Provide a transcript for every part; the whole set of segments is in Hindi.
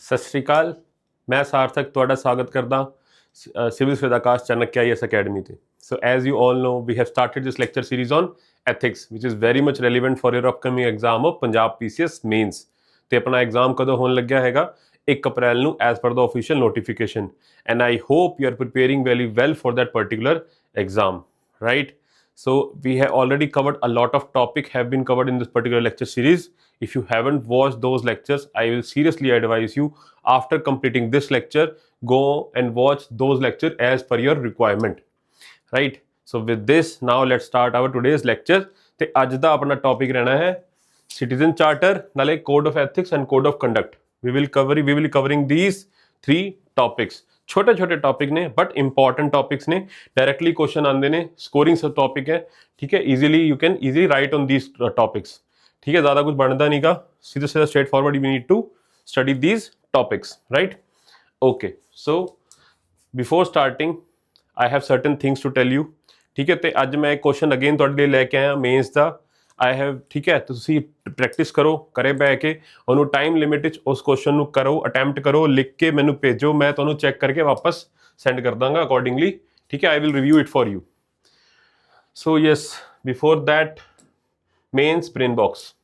सत श्री अकाल। मैं सार्थक ਤੁਹਾਡਾ स्वागत करदा civil with Aakash Chanakya IAS Academy ਤੇ। So as you all know, we have started this lecture series on ethics, which is very much relevant for your upcoming exam of Punjab PCS Mains। ਤੇ ਆਪਣਾ ਐਗਜ਼ਾਮ ਕਦੋਂ ਹੋਣ ਲੱਗਿਆ ਹੈਗਾ 1 ਅਪ੍ਰੈਲ ਨੂੰ as per the official notification, and I hope you are preparing very well for that particular exam, right? So we have already covered a lot of topic have been covered in this particular lecture series. If you haven't watched those lectures, I will seriously advise you after completing this lecture, go and watch those lectures as per your requirement, right? So with this, now let's start our today's lecture। ਤੇ ਅੱਜ ਦਾ ਆਪਣਾ ਟੌਪਿਕ ਰਹਿਣਾ ਹੈ ਸਿਟੀਜ਼ਨ ਚਾਰਟਰ ਨਾਲੇ code of ethics and code of conduct. we will be covering these 3 topics। छोटे छोटे टॉपिक ने बट इंपॉर्टेंट टॉपिक्स ने, डायरेक्टली क्वेश्चन आते हैं, स्कोरिंग सब टॉपिक है, ठीक है। Easily you can easily write on these topics, ठीक है। ज़्यादा कुछ बनता नहीं का, सीधा सीधा straightforward you need to study these topics, right. Okay, so before starting I have certain things to tell you, ठीक है। तो अज मैं एक क्वेश्चन अगेन तुहाडे लिए लैके आया मेन्स का। आई हैव, ठीक है, तुसीं प्रैक्टिस करो घरे बह के, उन्होंने टाइम लिमिट उस क्वेश्चन को करो, अटैम्प्ट करो, लिख के मैनू भेजो, मैं तुहानू चैक करके वापस सेंड कर दांगा अकॉर्डिंगली, ठीक है। I will review it for you. So yes, before that mains brain box,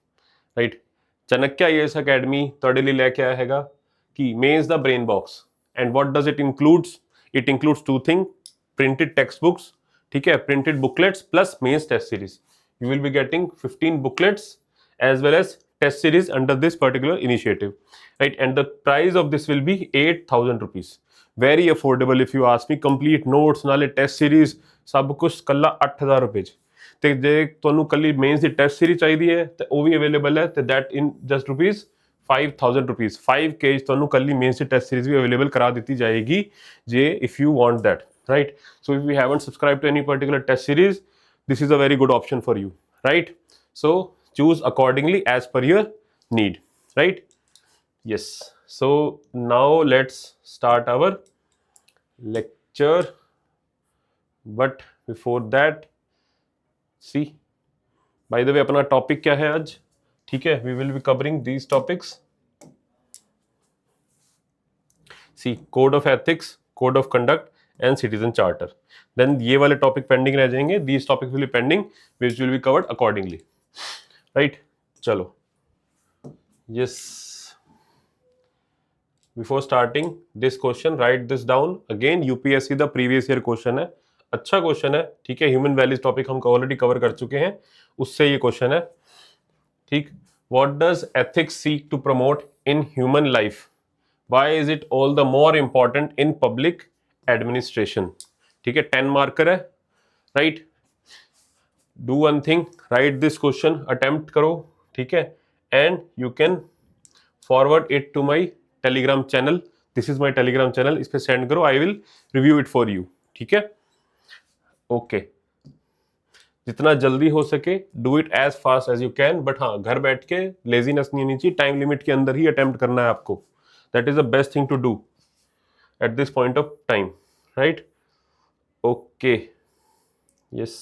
right. Chanakya IAS academy तुहाडे लिए लैके आया हैगा कि mains the brain box, and what does it includes? It includes 2 thing, printed text books, ठीक है, printed booklets plus mains test series. You will be getting 15 booklets as well as test series under this particular initiative, right? And the price of this will be 8,000 rupees। very affordable if you ask me। complete notes नाले test series सब कुछ कल्ला 8,000 रुपए च। ते जे तुहानू कल्ली मेन्स दी टेस्ट सीरीज चाहिदी है ते वो भी अवेलेबल है, ते that in just rupees 5,000 rupees 5K तुहानू कल्ली मेन्स दी टेस्ट सीरीज भी अवेलेबल करा दी जाएगी जे if you want that, right. So if you haven't subscribe to any particular test series, this is a very good option for you, right? So choose accordingly as per your need, right? Yes, so now let's start our lecture, but before that, see, by the way अपना topic क्या है आज, ठीक है। we will be covering these topics। see, code of ethics, code of conduct and citizen charter। then ये वाले टॉपिक पेंडिंग रह जाएंगे, these topics will be pending which will be covered accordingly, right? चलो, yes, before starting this question, write this down again। UPSC the previous year question है, अच्छा क्वेश्चन है, ठीक है। ह्यूमन वैल्यूज टॉपिक हम ऑलरेडी कवर कर चुके हैं, उससे ये क्वेश्चन है, ठीक। What does ethics seek to promote in human life? Why is it all the more important in public administration? ठीक है, 10 मार्कर है, right. Do one thing, write this question, attempt करो, ठीक है, and you can forward it to my Telegram channel. This is my Telegram channel, इस पर सेंड करो, I will review it for you, ठीक है। ओके, जितना जल्दी हो सके do it as fast as you can, but हाँ, घर बैठ के लेजीनेस नहीं होनी चाहिए, टाइम लिमिट के अंदर ही अटेम्प्ट करना है आपको। That is the best thing to do at this point of time, right. Okay, yes,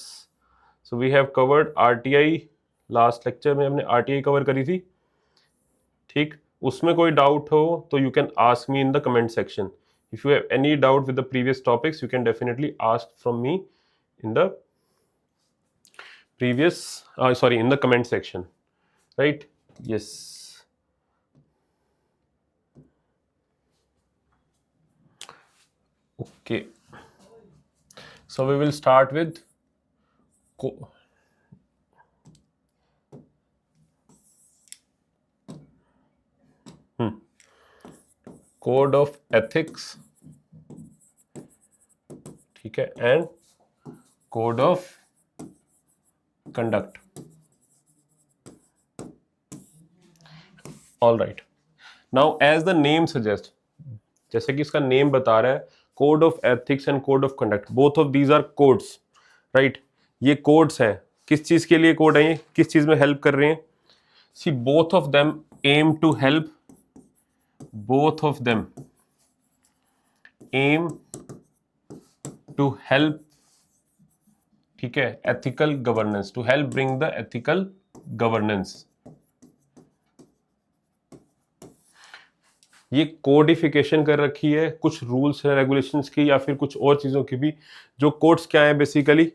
so we have covered RTI। Last lecture में हमने RTI कवर करी थी, ठीक। उसमें कोई डाउट हो तो you can ask me in the comment section. If you have any doubt with the previous topics, you can definitely ask from me in the previous in the comment section, right? Yes, okay, so we will start with code of ethics, ठीक है, and code of conduct। all right, now as the name suggests, जैसे कि इसका नेम बता रहा है, code of ethics and code of conduct, both of these are codes, right. ये कोड्स हैं, किस चीज के लिए कोड है ये, किस चीज में हेल्प कर रहे हैं? See, both of them aim to help, both of them aim to help, ठीक है, ethical governance, to help bring the ethical governance. ये कोडिफिकेशन कर रखी है कुछ रूल्स एंड रेगुलेशंस की या फिर कुछ और चीज़ों की भी, जो कोड्स क्या है बेसिकली,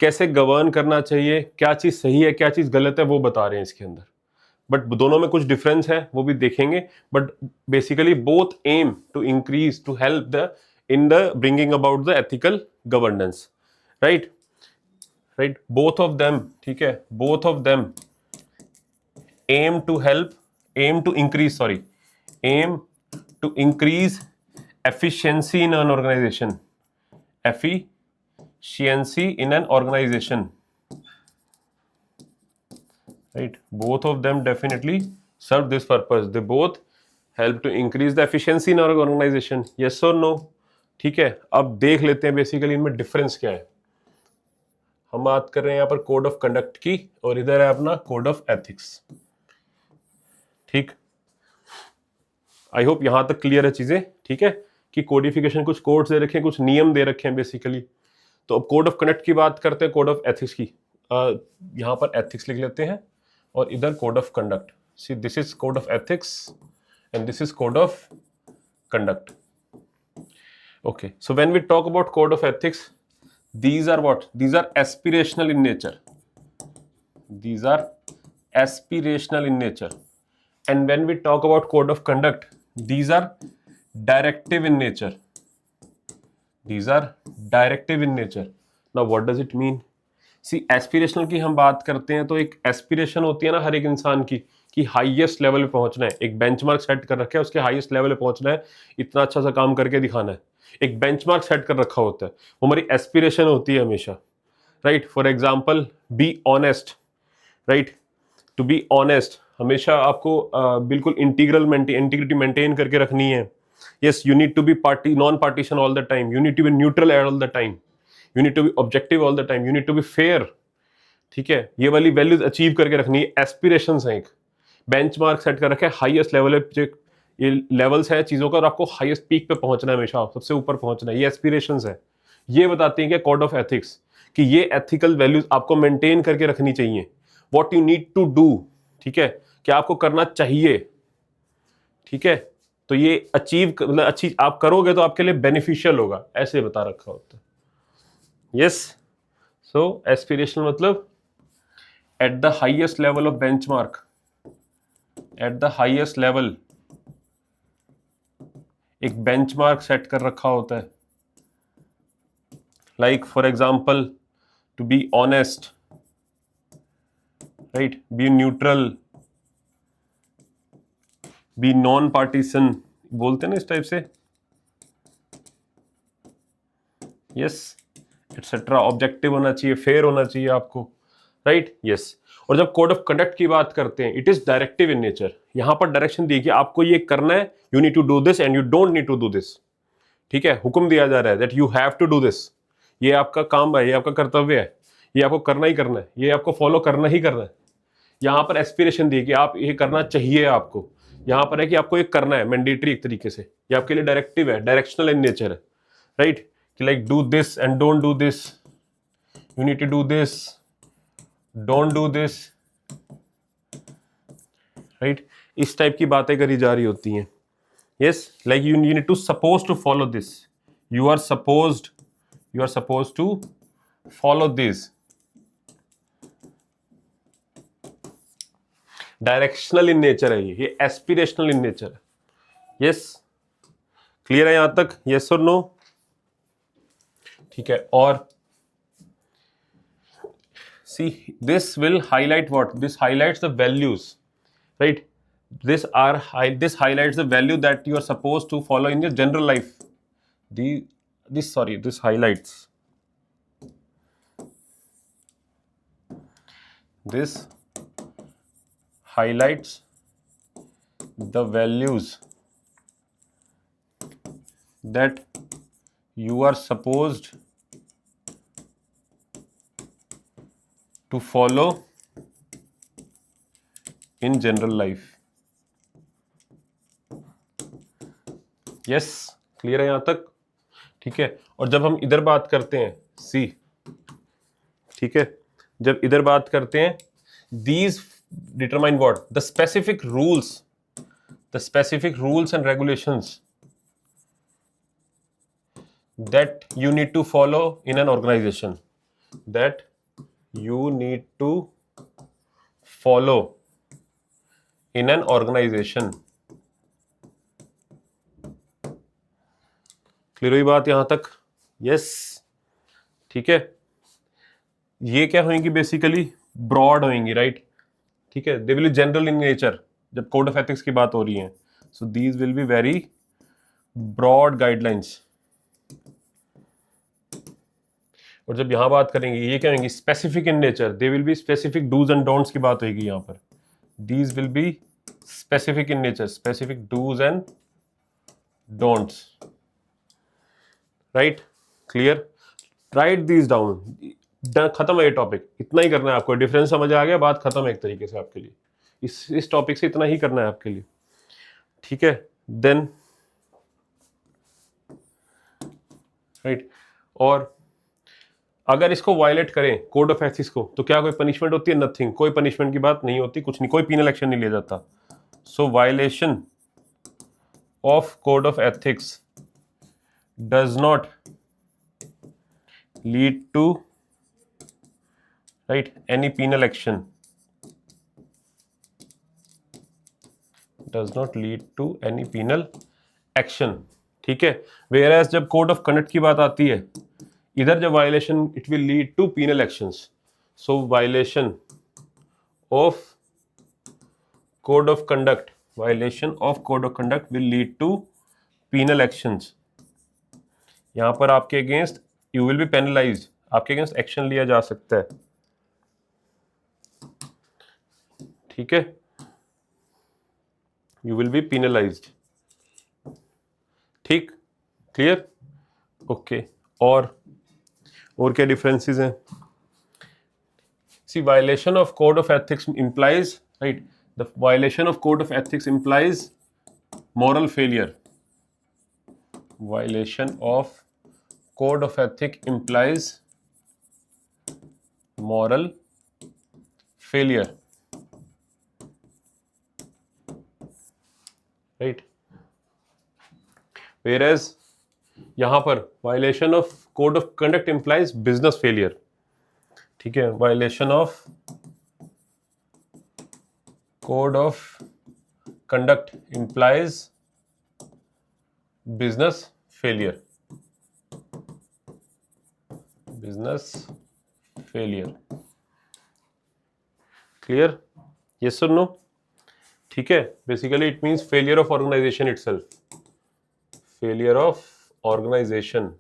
कैसे गवर्न करना चाहिए, क्या चीज़ सही है क्या चीज़ गलत है वो बता रहे हैं इसके अंदर। बट दोनों में कुछ डिफरेंस है वो भी देखेंगे, but basically both aim to increase to help the in the bringing about the ethical governance, right right, both of them, ठीक है, both of them aim to help, aim to increase, sorry, aim to increase efficiency in an organization, efficiency in an organization, right, both of them definitely serve this purpose, they both help to increase the efficiency in our organization, yes or no। ठीक है, अब देख लेते हैं बेसिकली इनमें डिफरेंस क्या है। हम बात कर रहे हैं यहाँ पर कोड ऑफ कंडक्ट की और इधर है अपना कोड ऑफ एथिक्स, ठीक। आई होप यहां तक क्लियर है चीजें, ठीक है, कि कोडिफिकेशन कुछ कोड्स दे रखे हैं, कुछ नियम दे रखे हैं बेसिकली। तो अब कोड ऑफ कंडक्ट की बात करते हैं, कोड ऑफ एथिक्स की। यहां पर एथिक्स लिख लेते हैं और इधर code of conduct. See this is code of ethics and this is code of conduct. Okay, so when we talk about code of ethics, these are what? These are aspirational in nature. These are aspirational in nature. And when we talk about code of conduct, these are directive in nature. These are directive in nature. Now what does it mean? See, aspirational की हम बात करते हैं तो एक एस्पिरेशन होती है ना हर एक इंसान की, कि हाईएस्ट लेवल पे पहुंचना है, एक बेंचमार्क सेट कर रखा है, उसके हाईएस्ट लेवल पे पहुंचना है, इतना अच्छा सा काम करके दिखाना है, एक बेंचमार्क सेट कर रखा होता है, वो हमारी एस्पिरेशन होती है हमेशा, right. For example, be honest, right, to be honest, हमेशा आपको बिल्कुल इंटीग्रिटी मेंटेन करके रखनी है। Yes, you need to be non partition all the time, you need to be neutral all the time, you need to be objective all the time, you need to be fair, ठीक है, ये वाली वैल्यूज अचीव करके रखनी है। एस्पिरेशंस हैं, एक बेंचमार्क सेट कर रखे, हाईएस्ट लेवल पे ये लेवल्स है चीजों का, और आपको हाईएस्ट पीक पे पहुंचना है, हमेशा सबसे ऊपर पहुंचना है, ये एस्पिरेशंस है। ये बताती हैं कि कोड ऑफ एथिक्स, कि ये एथिकल वैल्यूज आपको मेंटेन करके रखनी चाहिए, what you need to do, ठीक है, क्या आपको करना चाहिए, ठीक है, तो ये अचीव मतलब अच्छी आप करोगे तो आपके लिए बेनिफिशियल होगा, ऐसे बता रखा होता है। यस, सो एस्पिरेशनल मतलब at the highest level of benchmark, at the highest level एक बेंचमार्क सेट कर रखा होता है, like for example to be honest, right, be neutral, be non partition, बोलते हैं ना इस टाइप से, यस, एटसेट्रा, ऑब्जेक्टिव होना चाहिए, फेयर होना चाहिए आपको, राइट, यस। और जब कोड ऑफ कंडक्ट की बात करते हैं, it is directive in nature, यहां पर डायरेक्शन दी कि आपको ये करना है, you need to do this and you don't need to do this, ठीक है, हुक्म दिया जा रहा है that you have to do this, ये आपका काम है, ये आपका कर्तव्य है, ये आपको करना ही करना है, ये आपको फॉलो करना ही करना है। यहां पर एस्पिरेशन दी कि आप ये करना चाहिए आपको, यहां पर है कि आपको ये करना है मैंडेटरी एक तरीके से, ये आपके लिए डायरेक्टिव है, डायरेक्शनल इन नेचर है, राइट, कि like do this and don't do this, you need to do this, don't do this, right, इस टाइप की बातें करी जा रही होती हैं। Yes, like you need to suppose to follow this, you are suppose to follow this, directional in nature है, ये एस्पिरेशनल इन नेचर है। यस, क्लियर है यहां तक, यस और नो, ठीक है। और see, this will highlight what? This highlights the values, right? This highlights the value that you are supposed to follow in your general life. This highlights the values that you are supposed to follow in general life. Yes, clear है यहां तक, ठीक है। और जब हम इधर बात करते हैं, सी, ठीक है, जब इधर बात करते हैं, these determine what? The specific rules the specific rules and regulations that you need to follow in an organization, that you need to follow in an organization. Clear हुई बात यहां तक? यस, ठीक है। ये क्या होंगी? बेसिकली ब्रॉड होंगी, राइट? ठीक है, they will be general in nature जब कोड ऑफ एथिक्स की बात हो रही है। So these will be very broad guidelines. और जब यहां बात करेंगे, ये क्या होंगी? Specific in nature, they will be specific dos and don'ts की बात होगी यहां पर। These will be specific in nature, specific dos and don'ts, right? Clear? Write these down. खत्म है ये टॉपिक, इतना ही करना है आपको। डिफरेंस समझ आ गया? बात खत्म है एक तरीके से आपके लिए। इस टॉपिक से इतना ही करना है आपके लिए, ठीक है? देन राइट, और अगर इसको वायलेट करें कोड ऑफ एथिक्स को, तो क्या कोई पनिशमेंट होती है? नथिंग, कोई पनिशमेंट की बात नहीं होती, कुछ नहीं, कोई पीनल एक्शन नहीं लिया जाता। So violation of code of ethics does not lead to right any penal action, does not lead to any penal action, ठीक है? वेयर एज जब कोड ऑफ कंडक्ट की बात आती है, इधर जब violation, it will lead to penal actions. So violation of code of conduct, violation of code of conduct will lead to penal actions. यहां पर आपके against you will be penalised, आपके अगेंस्ट एक्शन लिया जा सकता है, ठीक है? यू विल बी पीनलाइज्ड, ठीक? क्लियर? ओके। और क्या डिफरेंसेस हैं? See, violation of code of ethics implies, right, the violation of code of ethics implies moral failure. Violation of code of ethics implies moral failure, right? Whereas यहां पर violation of code of conduct implies business failure, ठीक है? Violation of code of conduct implies business failure, business failure. Clear? Yes और नो? ठीक है, basically it means failure of organization itself, failure of organization,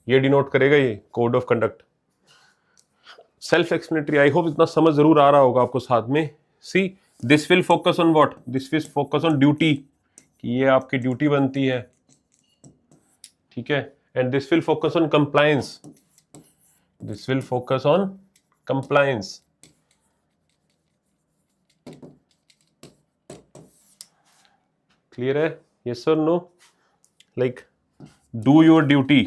ये डिनोट करेगा ये code of conduct. Self explanatory, I hope इतना समझ जरूर आ रहा होगा आपको साथ में। See, this will focus on what? This will focus on duty, कि ये आपकी ड्यूटी बनती है, ठीक है? And this will focus on compliance, this will focus on compliance. Clear है? यस और no? Like do your duty,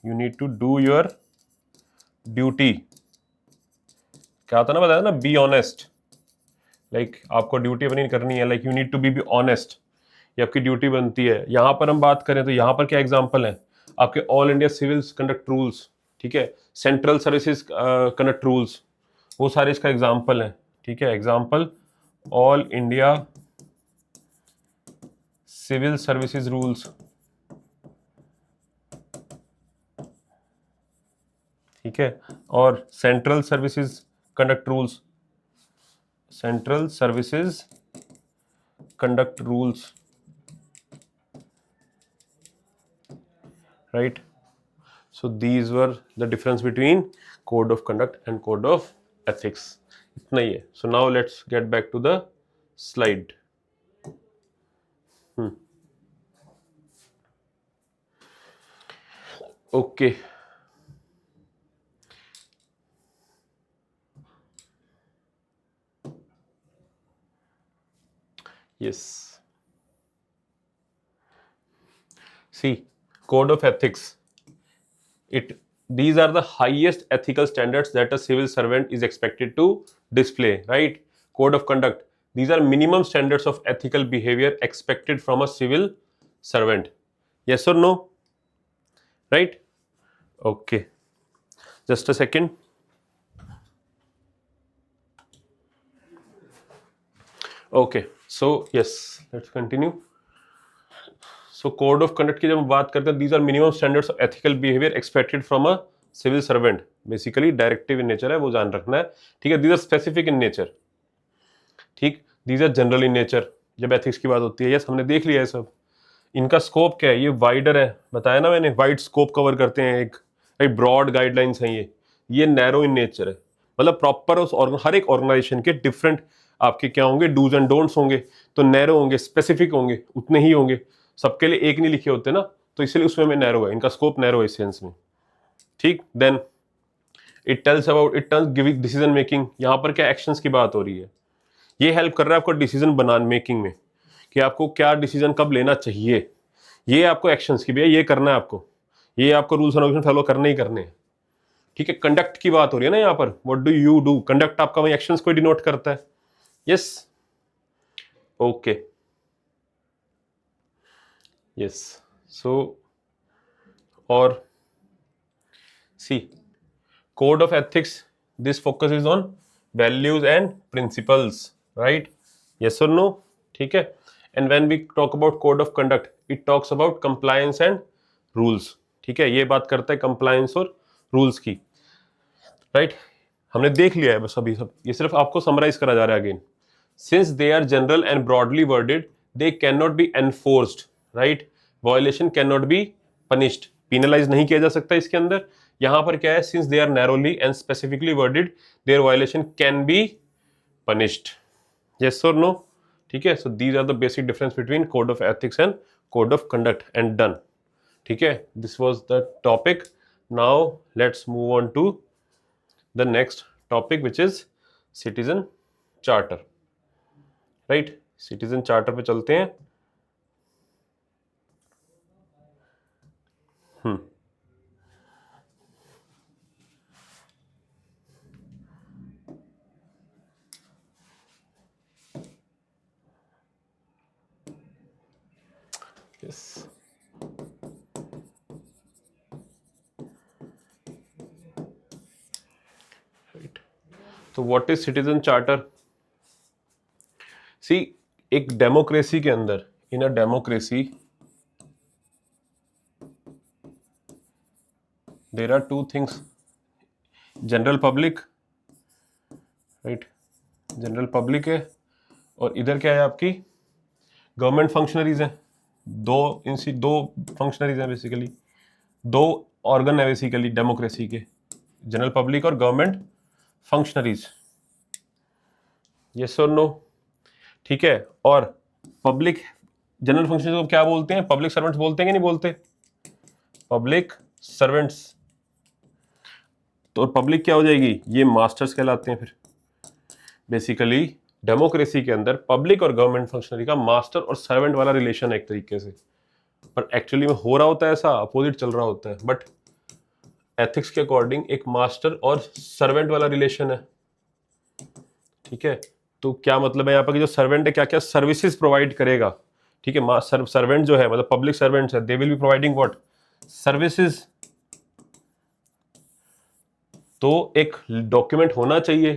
you need to do your duty. क्या होता ना, बताया ना, बी ऑनेस्ट, लाइक आपको ड्यूटी अपनी करनी है, like you need to be honest, ये आपकी ड्यूटी बनती है। यहां पर हम बात करें तो यहां पर क्या एग्जांपल है? आपके all India civil conduct rules, ठीक है? सेंट्रल सर्विसेज कंडक्ट रूल्स, वो सारे इसका एग्जांपल है, ठीक है? Example all India civil services rules, ठीक है? और central services conduct rules, central services conduct rules, right? So these were the difference between code of conduct and code of ethics. इतना ही है. So now let's get back to the slide. Okay. Yes. See, code of ethics. These are the highest ethical standards that a civil servant is expected to display, right? Code of conduct. These are minimum standards of ethical behavior expected from a civil servant. Yes or no? Right? Okay. Just a second. Okay. So yes, let's continue. So code of conduct की जब हम बात करते हैं, these are minimum standards of ethical behaviour expected from a civil servant. Basically directive in nature है, वो जान रखना है. ठीक है. These are specific in nature. ठीक. These are general in nature. जब एथिक्स की बात होती है, यस हमने देख लिया है सब. इनका स्कोप क्या है? ये वाइडर है, बताया ना मैंने, वाइड स्कोप कवर करते हैं. एक ब्रॉड गाइडलाइंस हैं ये नैरो इन नेचर है. मतलब प्रॉपर उस हर एक ऑर्गेनाइजेशन के डिफरेंट आपके क्या होंगे, डूज एंड डोंट्स होंगे. तो नैरो होंगे, स्पेसिफिक होंगे, उतने ही होंगे. सबके लिए एक नहीं लिखे होते ना, तो इसलिए उसमें में नैरो है. इनका स्कोप नैरो है इस सेंस में. ठीक. Then it tells about, it turns giving decision making. यहाँ पर क्या एक्शंस की बात हो रही है. ये हेल्प कर रहा है आपको डिसीजन बनाने मेकिंग में, कि आपको क्या डिसीजन कब लेना चाहिए. ये आपको एक्शंस की भी है, ये करना है आपको, ये आपको रूल्स एंड रेगुलेशन फॉलो करने ही करने हैं. ठीक है. कंडक्ट की बात हो रही है ना यहाँ पर. What do you do. Conduct आपका वही एक्शंस को डिनोट करता है. यस. ओके. यस. सो और सी code of ethics, this focuses on values and principles, right? Yes or no? ठीक है. And when we talk about code of conduct, it talks about compliance and rules. ठीक है. ये बात करता है compliance और rules की, right? हमने देख लिया है बस अभी सब. ये सिर्फ आपको समराइज करा जा रहा है again. Since they are general and broadly worded, they cannot be enforced, right? Violation cannot be punished. Penalize नहीं किया जा सकता इसके अंदर. यहां पर क्या है? Since they are narrowly and specifically worded, their violation can be punished. Yes or no? ठीक है. So these are the basic difference between code of ethics and code of conduct, and done. ठीक है. This was the topic. Now let's move on to the next topic, which is citizen charter. Right? Citizen charter पे चलते हैं. Yes. Right. So what is citizen charter? See, एक डेमोक्रेसी के अंदर, in a democracy there are two things. General public, right. General public है, और इधर क्या है आपकी गवर्नमेंट फंक्शनरीज हैं. दो फंक्शनरीज हैं बेसिकली, दो ऑर्गन है बेसिकली डेमोक्रेसी के, जनरल पब्लिक और गवर्नमेंट फंक्शनरीज. यस और नो. ठीक है. और पब्लिक जनरल फंक्शनरीज को क्या बोलते हैं? पब्लिक सर्वेंट्स बोलते हैं कि नहीं बोलते? Public servants. तो पब्लिक क्या हो जाएगी? ये मास्टर्स कहलाते हैं. फिर बेसिकली डेमोक्रेसी के अंदर पब्लिक और गवर्नमेंट फंक्शनरी का मास्टर और सर्वेंट वाला रिलेशन है एक तरीके से, पर एक्चुअली में हो रहा होता है ऐसा, अपोजिट चल रहा होता है. बट एथिक्स के अकॉर्डिंग एक मास्टर और सर्वेंट वाला रिलेशन है. ठीक है. तो क्या मतलब है यहाँ पर कि जो सर्वेंट है क्या क्या सर्विसेज प्रोवाइड करेगा. ठीक है. सर्वेंट जो है मतलब पब्लिक सर्वेंट्स है, they will be providing what? Services. तो एक डॉक्यूमेंट होना चाहिए.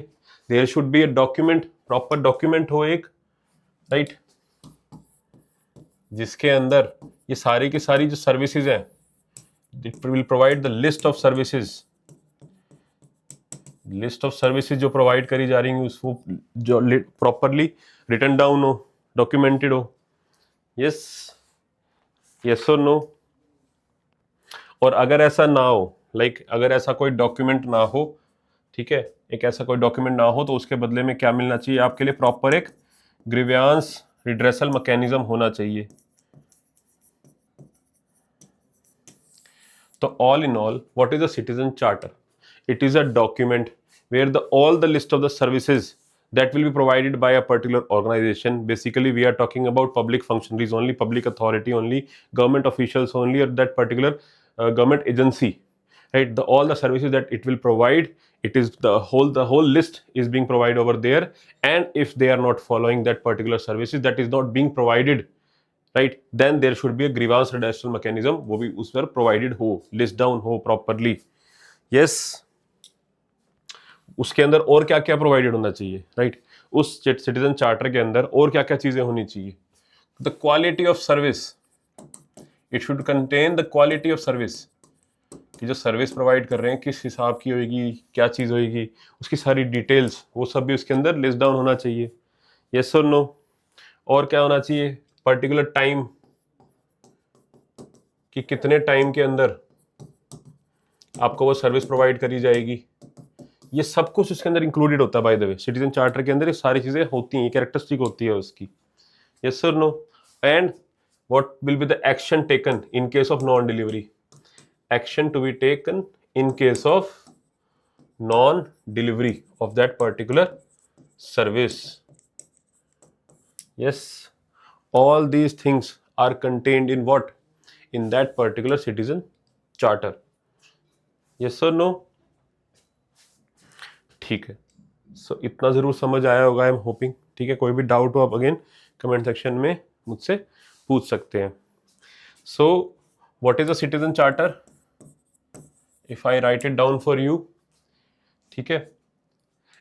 There should be a document, proper document हो एक, राइट, जिसके अंदर ये सारी की सारी जो सर्विसेज हैं, it will provide the list of services. List of services जो प्रोवाइड करी जा रही है उसको जो प्रॉपरली रिटन डाउन हो, डॉक्यूमेंटेड हो. यस. यस और नो. और अगर ऐसा ना हो, लाइक अगर ऐसा कोई डॉक्यूमेंट ना हो, ठीक है, एक ऐसा कोई डॉक्यूमेंट ना हो, तो उसके बदले में क्या मिलना चाहिए आपके लिए? प्रॉपर एक ग्रीवियंस रिड्रेसल मैकेनिज्म होना चाहिए. तो all in all, what is a citizen charter? It is a document where all the list of the services that will be provided by a particular organization. Basically, we are talking about public functionaries only, public authority only, government officials only, or that particular government agency right? All the services that it will provide, it is the whole list is being provided over there, and if they are not following that particular services that is not being provided, right, then there should be a grievance redressal mechanism, वो भी उस पर provided हो, list down हो properly. yes, उसके अंदर और क्या क्या प्रोवाइडेड होना चाहिए, राइट, उस सिटीजन चार्टर के अंदर और क्या क्या चीजें होनी चाहिए. The quality of service, it should contain the quality of service, कि जो सर्विस प्रोवाइड कर रहे हैं किस हिसाब की होगी, क्या चीज़ होगी, उसकी सारी डिटेल्स वो सब भी उसके अंदर लिस्ट डाउन होना चाहिए. यस और नो. और क्या होना चाहिए, पर्टिकुलर टाइम, कि कितने टाइम के अंदर आपको वो सर्विस प्रोवाइड करी जाएगी. ये सब कुछ उसके अंदर इंक्लूडेड होता है. Bye the way citizen charter के अंदर ये सारी चीज़ें होती हैं, कैरेक्टरिस्टिक होती है उसकी. यस और no. And what will be the action taken in case of non delivery. Action to be taken in case of non-delivery of that particular service. Yes, all these things are contained in what? In that particular citizen charter. Yes or no? ठीक है. So इतना जरूर समझ आया होगा, आई एम होपिंग. ठीक है, कोई भी डाउट हो आप अगेन कमेंट सेक्शन में मुझसे पूछ सकते हैं. So what is a citizen charter? If I write it down for you, ठीक है,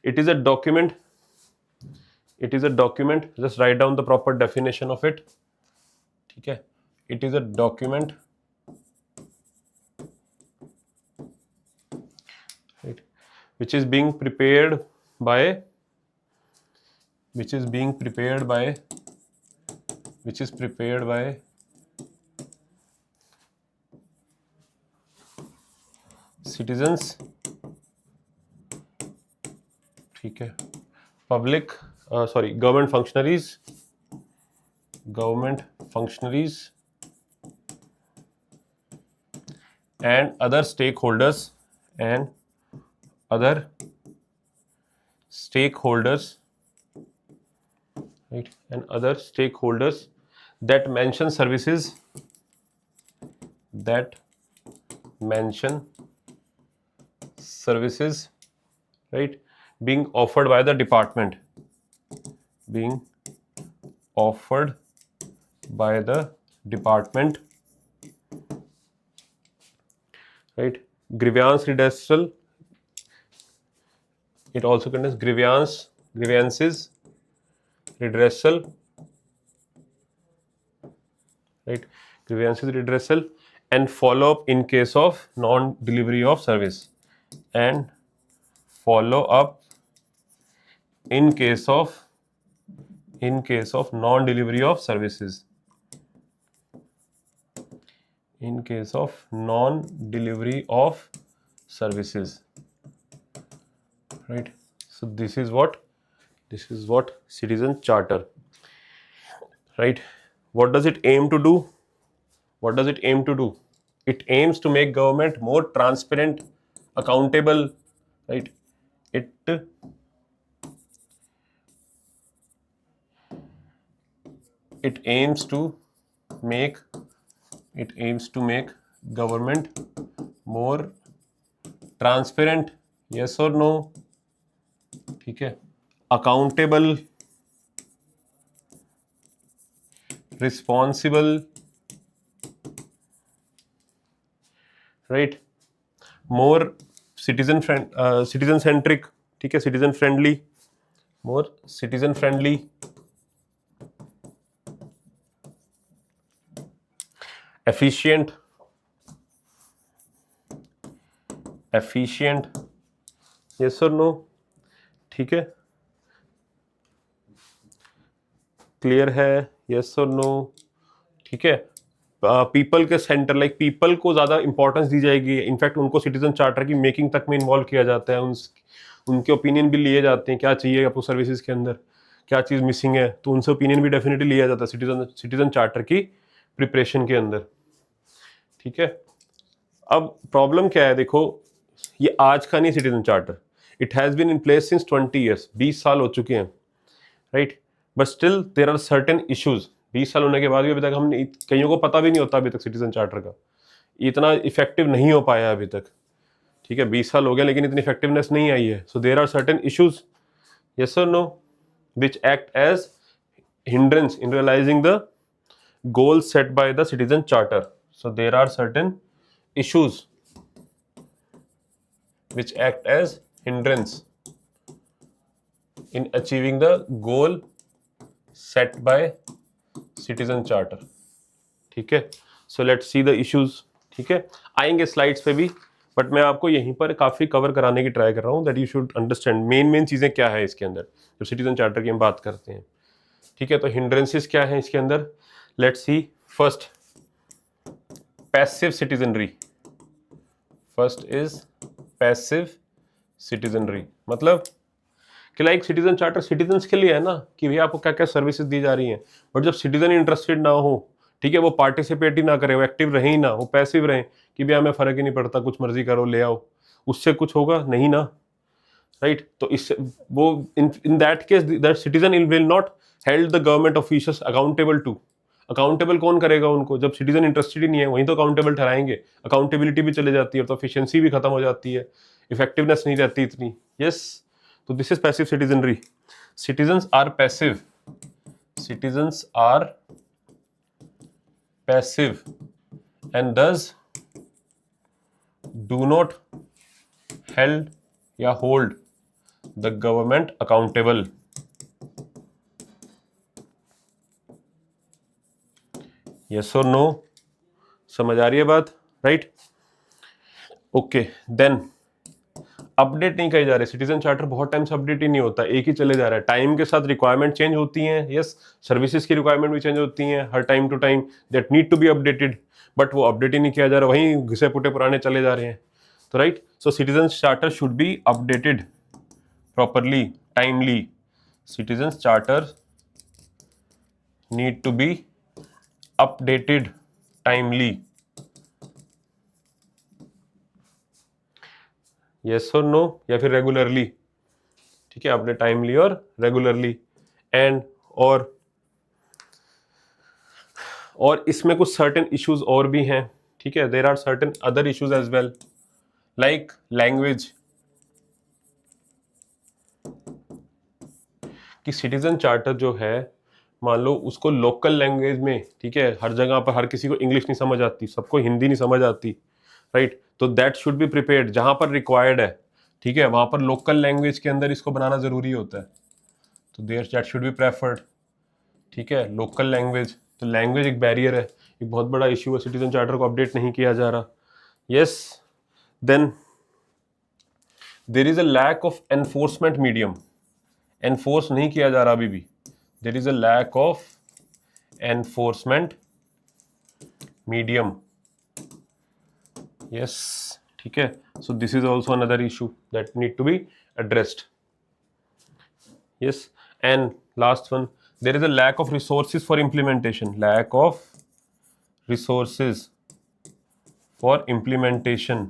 it is a document. It is a document. Just write down the proper definition of it. ठीक है, it is a document, right, which is being prepared by citizens, ठीक है, public government functionaries and other stakeholders right, and other stakeholders that mention services right, being offered by the department, right. Grievance redressal, it also contains grievances redressal, right, grievances redressal and follow up in case of non delivery of service, and follow up in case of non delivery of services, in case of non delivery of services, right. So this is what citizen charter, right. What does it aim to do? It aims to make government more transparent, accountable, right. It aims to make government more transparent. Yes or no? ठीक है, accountable, responsible, right, more citizen centric, ठीक है, citizen friendly, more citizen friendly, efficient, yes or no. ठीक है, क्लियर है, yes or no. ठीक है, पीपल के सेंटर, लाइक पीपल को ज़्यादा इंपॉर्टेंस दी जाएगी. इनफैक्ट उनको सिटीजन चार्टर की मेकिंग तक में इन्वॉल्व किया जाता है. उनके ओपिनियन भी लिए जाते हैं, क्या चाहिए आपको सर्विसेज के अंदर, क्या चीज़ मिसिंग है, तो उनसे ओपिनियन भी डेफिनेटली लिया जाता है सिटीजन चार्टर की प्रिपरेशन के अंदर. ठीक है, अब प्रॉब्लम क्या है, देखो ये आज का नहीं citizen charter, it has been in place since 20 years, 20 साल हो चुके हैं, right. But still there are certain issues. 20 साल होने के बाद भी अभी तक कईयों को पता भी नहीं होता अभी तक सिटीजन चार्टर का, इतना इफेक्टिव नहीं हो पाया अभी तक. ठीक है, 20 साल हो गया लेकिन इतनी इफेक्टिवनेस नहीं आई है. So there are certain issues, yes और no, which act as hindrance in realizing the goals set by the citizen charter. So there are certain issues which act as hindrance in achieving the goal set by citizen charter. ठीक है, so let's see the issues. ठीक है, आएंगे स्लाइड्स पे भी, बट मैं आपको यहीं पर काफ़ी कवर कराने की ट्राई कर रहा हूँ that you should understand main चीज़ें क्या है इसके अंदर जब सिटीजन चार्टर की हम बात करते हैं. ठीक है, तो हिंड्रेंसेस क्या है इसके अंदर, let's see. First, passive citizenry. First is passive citizenry, मतलब कि लाइक सिटीजन चार्टर सिटीजन्स के लिए है ना कि भैया आपको क्या क्या सर्विसेज दी जा रही हैं, बट जब सिटीजन इंटरेस्टेड ना हो, ठीक है, वो पार्टिसिपेट ही ना करे, वो एक्टिव रहे ही ना, वो पैसिव रहे कि भैया हमें फर्क ही नहीं पड़ता, कुछ मर्जी करो ले आओ, उससे कुछ होगा नहीं ना, राइट. तो इससे वो in that case that citizen will not held the government officials accountable to. Accountable कौन करेगा उनको, जब सिटीजन इंटरेस्टेड ही नहीं है वहीं तो अकाउंटेबल ठहराएंगे. अकाउंटेबिलिटी भी चले जाती है तो एफिशिएंसी भी खत्म हो जाती है, इफेक्टिवनेस नहीं रहती इतनी. यस, तो this is passive citizenry. Citizens are passive, citizens are passive and thus do not held या hold the government accountable. Yes or no? समझ आ रही है बात, राइट? ओके, देन अपडेट नहीं किए जा रहे. सिटीजन चार्टर बहुत टाइम से अपडेट ही नहीं होता, एक ही चले जा रहा है. टाइम के साथ रिक्वायरमेंट चेंज होती हैं, यस, सर्विसेज की रिक्वायरमेंट भी चेंज होती हैं हर time to time, that need to be updated, but वो अपडेट ही नहीं किया जा रहा, वहीं घिसे पुटे पुराने चले जा रहे हैं. तो right, so citizen charter should be updated properly, timely. Citizen charter need to be updated timely. Yes और नो, या फिर रेगुलरली. ठीक है, अपने टाइमली और रेगुलरली. एंड और इसमें कुछ सर्टेन इश्यूज और भी हैं. ठीक है, there are certain other issues as well, like language. कि सिटीजन चार्टर जो है, मान लो उसको लोकल लैंग्वेज में, ठीक है, हर जगह पर हर किसी को इंग्लिश नहीं समझ आती, सबको हिंदी नहीं समझ आती, राइट. तो दैट शुड बी प्रिपेयर्ड, जहां पर रिक्वायर्ड है, ठीक है, वहां पर लोकल लैंग्वेज के अंदर इसको बनाना जरूरी होता है. तो there that should be preferred. ठीक है, लोकल लैंग्वेज. तो लैंग्वेज एक बैरियर है, एक बहुत बड़ा इश्यू है, सिटीजन चार्टर को अपडेट नहीं किया जा रहा. Yes, then there is a lack of enforcement medium. Enforce नहीं किया जा रहा अभी भी. There is a lack of enforcement medium. Yes, ठीक है. So this is also another issue that need to be addressed. Yes, and last one, there is a lack of resources for implementation. Lack of resources for implementation.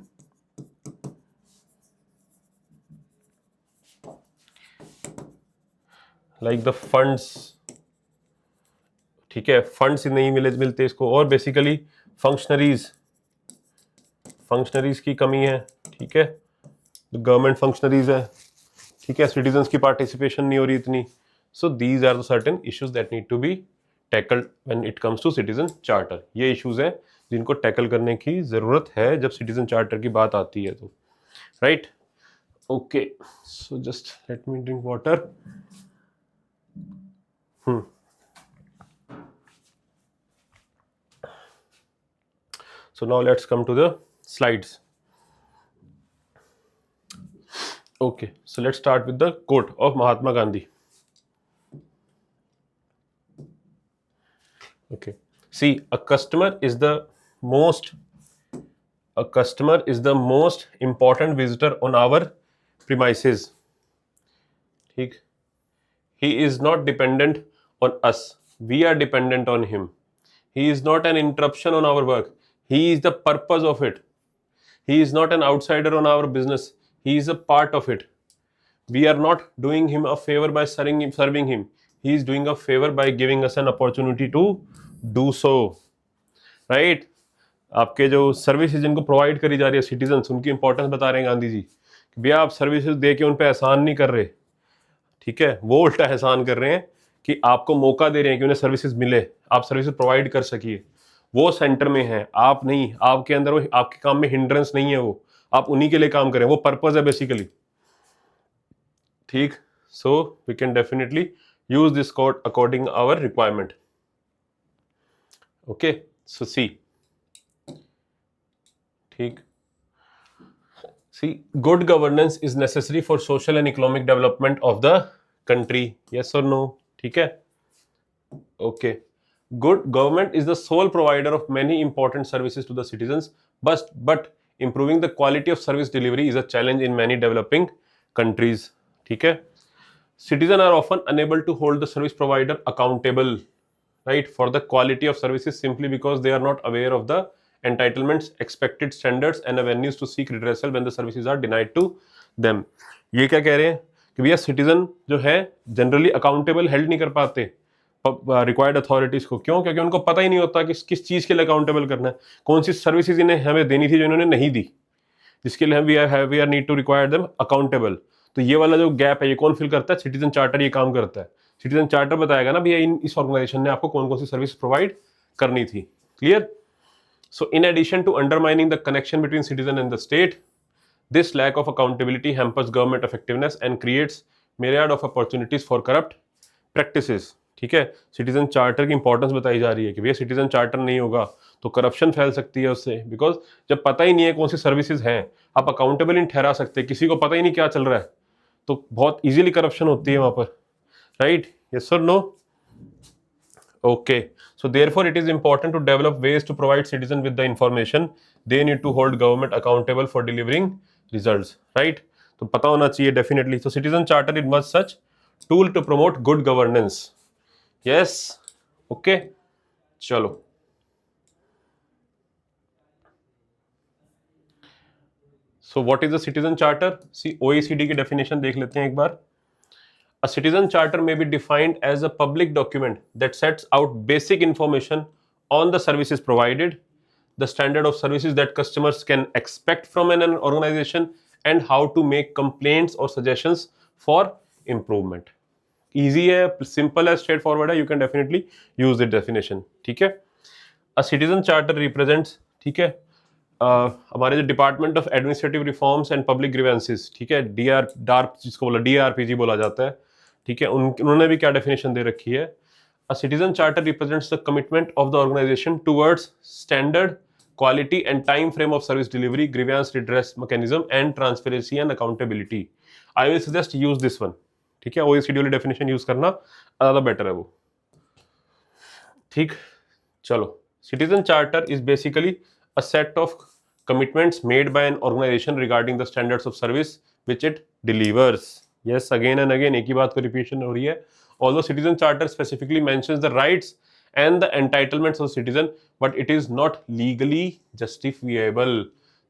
Like the funds. ठीक है, फंड्स नहीं मिलते इसको, और बेसिकली फंक्शनरीज की कमी है. ठीक है, गवर्नमेंट फंक्शनरीज है, ठीक है, सिटीजन्स की पार्टिसिपेशन नहीं हो रही इतनी. So these are the certain issues that need to be tackled when it comes to citizen charter. ये इश्यूज हैं जिनको टैकल करने की ज़रूरत है जब सिटीजन चार्टर की बात आती है. तो right, okay, so just let me drink water. So now let's come to the slides. Okay, so let's start with the quote of Mahatma Gandhi. Okay, see, a customer is the most important visitor on our premises. ठीक, he is not dependent on us, we are dependent on him. He is not an interruption on our work, he is the purpose of it. He is not an outsider on our business, he is a part of it. We are not doing him a favor by serving him, he is doing a favor by giving us an opportunity to do so. Right? आपके जो सर्विसेज जिनको प्रोवाइड करी जा रही है सिटीजन्स, उनकी इंपॉर्टेंस बता रहे हैं गांधी जी कि भैया आप सर्विसेज दे के उन पे एहसान नहीं कर रहे, ठीक है, वो उल्टा एहसान कर रहे हैं कि आपको मौका दे रहे हैं कि उन्हें सर्विसेज मिले, आप सर्विसेज प्रोवाइड कर सकिए। वो सेंटर में है, आप नहीं, आपके अंदर वो आपके काम में हिंड्रेंस नहीं है, वो आप उन्हीं के लिए काम करें, वो पर्पज है बेसिकली। ठीक, so we can definitely use this code according our requirement. Okay, so see, ठीक, see good governance is necessary for social and economic development of the country, yes और नो, ठीक है, okay. Good government is the sole provider of many important services to the citizens, but improving the quality of service delivery is a challenge in many developing countries. ठीक है, citizens are often unable to hold the service provider accountable, right, for the quality of services simply because they are not aware of the entitlements, expected standards and avenues to seek redressal when the services are denied to them. ये क्या कह रहे हैं कि भैया सिटीजन जो है जनरली अकाउंटेबल हेल्ड नहीं कर पाते रिक्वायर्ड अथॉरिटीज को। क्यों? क्योंकि उनको पता ही नहीं होता कि किस चीज के लिए अकाउंटेबल करना है, कौन सी सर्विसेज इन्हें हमें देनी थी जो इन्होंने नहीं दी, जिसके लिए we are need to require them accountable. तो ये वाला जो गैप है ये कौन फिल करता है? सिटीजन चार्टर ये काम करता है। सिटीजन चार्टर बताएगा ना भैया इस ऑर्गेनाइजेशन ने आपको कौन कौन सी सर्विस प्रोवाइड करनी थी। Clear? So in addition to undermining the connection between citizen and the state, this lack of accountability hampers government effectiveness and creates myriad of opportunities for corrupt practices. ठीक है, सिटीजन चार्टर की इंपॉर्टेंस बताई जा रही है कि भैया सिटीजन चार्टर नहीं होगा तो करप्शन फैल सकती है उससे, बिकॉज जब पता ही नहीं है कौन सी सर्विसेज हैं, आप अकाउंटेबल नहीं ठहरा सकते, किसी को पता ही नहीं क्या चल रहा है, तो बहुत इजीली करप्शन होती है वहां पर, राइट? यस और no? Okay, so therefore it is important to develop ways to provide citizens with the information they need to hold government accountable for delivering results, right? तो पता होना चाहिए definitely. So citizen charter is one such tool to promote good governance. Yes, okay, चलो। So what is the citizen charter? See OECD की definition देख लेते हैं एक बार। A citizen charter may be defined as a public document that sets out basic information on the services provided, the standard of services that customers can expect from an organization, and how to make complaints or suggestions for improvement. Easy है, simple है, straightforward है, you can definitely use the definition. ठीक है? A citizen charter represents, ठीक है, हमारे जो department of administrative reforms and public grievances, ठीक है, डार्प जिसको बोला DRPG बोला जाता है, ठीक है, उन्होंने भी क्या डेफिनेशन दे रखी है? A citizen charter represents the commitment of the organisation towards standard, quality and time frame of service delivery, grievance redress mechanism and transparency and accountability. I will suggest use this one, ठीक है, OECD वाली डेफिनेशन यूज करना ज़्यादा बेटर है वो। ठीक, चलो। Citizen charter is basically a set of commitments made by an organization regarding the standards of service which it delivers. Yes, again and again एक ही बात को रिपीशन हो रही है। Although citizen charter specifically mentions the rights and the entitlements of citizen, but it is not legally justifiable.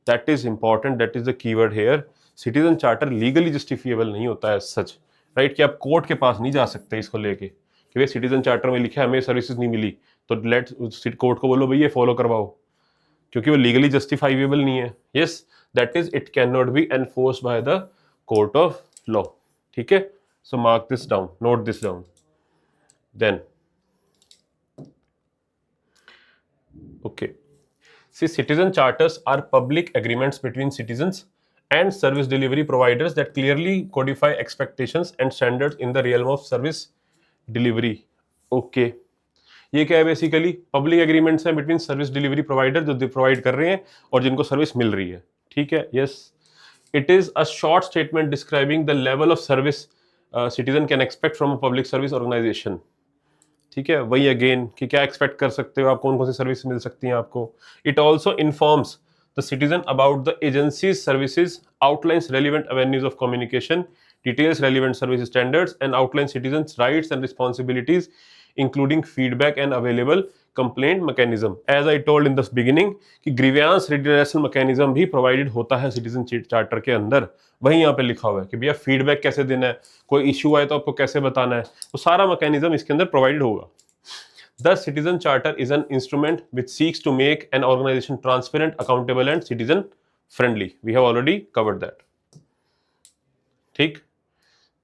That is important. That is the keyword here. Citizen charter legally justifiable नहीं होता है सच, राइट? कि आप कोर्ट के पास नहीं जा सकते इसको लेके कि भाई सिटीजन चार्टर में लिखा है हमें सर्विसेज नहीं मिली, तो लेट कोर्ट को बोलो भाई ये फॉलो करवाओ, क्योंकि वो लीगली जस्टिफाइबल नहीं है। Yes, that is it can not be enforced by the court of law. ठीक है, so mark this down, note this down. Then okay, see citizen charters are public agreements between citizens and service delivery providers that clearly codify expectations and standards in the realm of service delivery. Okay, ये क्या है? बेसिकली पब्लिक एग्रीमेंट्स हैं बिटवीन सर्विस डिलीवरी प्रोवाइडर जो प्रोवाइड कर रहे हैं और जिनको सर्विस मिल रही है। ठीक है, yes, it is a short statement describing the level of service citizen can expect from a public service organisation. ठीक है, वही अगेन कि क्या एक्सपेक्ट कर सकते हो आप, कौन कौन सी सर्विस मिल सकती हैं आपको। It also informs the citizen about the agency's services, outlines relevant avenues of communication, details relevant service standards, and outlines citizens' rights and responsibilities, including feedback and available complaint mechanism. As I told in the beginning कि grievance redressal mechanism भी provided होता है citizen charter के अंदर, वही यहाँ पे लिखा हुआ है कि भैया फीडबैक कैसे देना है, कोई इश्यू आए तो आपको कैसे बताना है, वो सारा मैकेनिज्म इसके अंदर प्रोवाइडेड होगा। The citizen charter is an instrument which seeks to make an organization transparent, accountable and citizen friendly. We have already covered that. ठीक,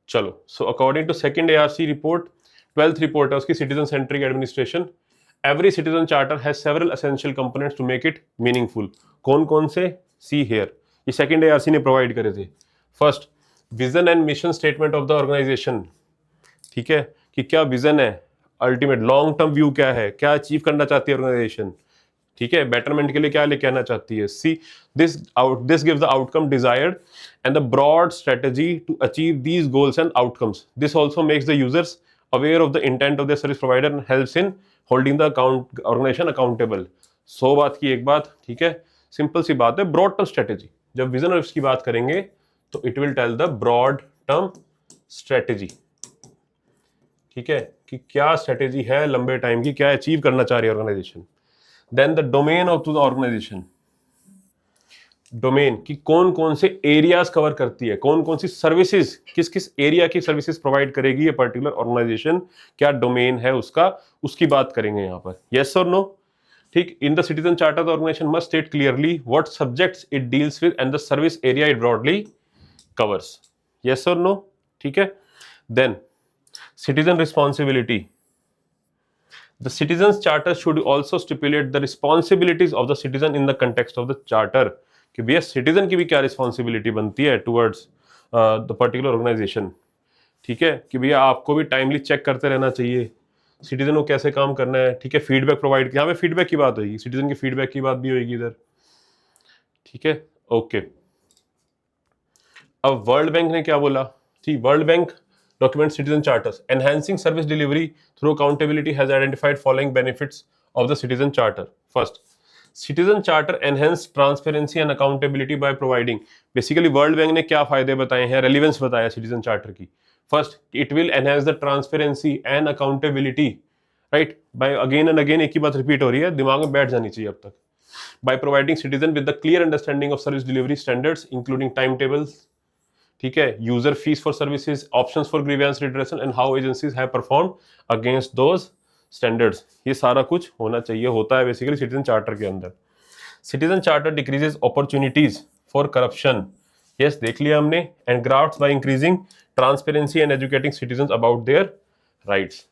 चलो. So according to second ARC report, 12th report है उसकी citizen centric administration. Every citizen charter has several essential components to make it meaningful. कौन कौन से? See here. ये second ARC ने provide करे थे. First, vision and mission statement of the organization. ठीक है, कि क्या विजन है, अल्टीमेट लॉन्ग टर्म व्यू क्या है, क्या अचीव करना चाहती है ऑर्गेनाइजेशन. ठीक है, बेटरमेंट के लिए क्या लेके आना चाहती है. See this gives the outcome desired and the broad strategy to achieve these goals and outcomes. This also makes the users aware of the intent of the service provider and helps in holding the organisation accountable. 100 बात की एक बात. ठीक है, सिंपल सी बात है. ब्रॉड टर्म स्ट्रेटेजी, जब विजन और इसकी बात करेंगे तो it will tell the broad term strategy. ठीक है, कि क्या स्ट्रेटेजी है लंबे टाइम की, क्या अचीव करना चाह रही है organisation. Then the domain of the organisation. Domain की कौन कौन से एरियाज कवर करती है, कौन कौन सी सर्विसेज, किस किस एरिया की सर्विसेज प्रोवाइड करेगी ये पर्टिकुलर ऑर्गेनाइजेशन, क्या डोमेन है उसका, उसकी बात करेंगे यहाँ पर. यस और नो. ठीक. In the citizen charter the organisation must state clearly what subjects it deals with and the service area it broadly covers. Yes और नो. ठीक है. Then citizen responsibility. The citizens charter should also stipulate the responsibilities of the citizen in the context of the charter. कि भैया citizen की भी क्या responsibility बनती है towards the particular organization. ठीक है, कि भैया आपको भी टाइमली चेक करते रहना चाहिए सिटीजन को कैसे काम करना है. ठीक है, फीडबैक प्रोवाइड किया. यहाँ पे फीडबैक की बात होगी, सिटीजन की फीडबैक की बात भी होगी इधर. ठीक है, ओके. अब वर्ल्ड बैंक ने क्या बोला. ठीक, world bank document citizen charters. Enhancing service delivery through accountability has identified following benefits of the citizen charter. First, citizen charter enhance transparency and accountability by providing. Basically world bank ने क्या फायदे बताए हैं, relevance बताया citizen charter की. First, it will enhance the transparency and accountability, right? By again and again एक ही बात repeat हो रही है, दिमाग में बैठ जानी चाहिए अब तक. By providing citizen with the clear understanding of service delivery standards, including timetables, ठीक है, user fees for services, options for grievance redressal and how agencies have performed against those standards. ये सारा कुछ होना चाहिए, होता है बेसिकली सिटीजन चार्टर के अंदर. Citizen charter decreases opportunities for corruption. Yes, देख लिया हमने. And grafts by increasing transparency and educating citizen about their rights.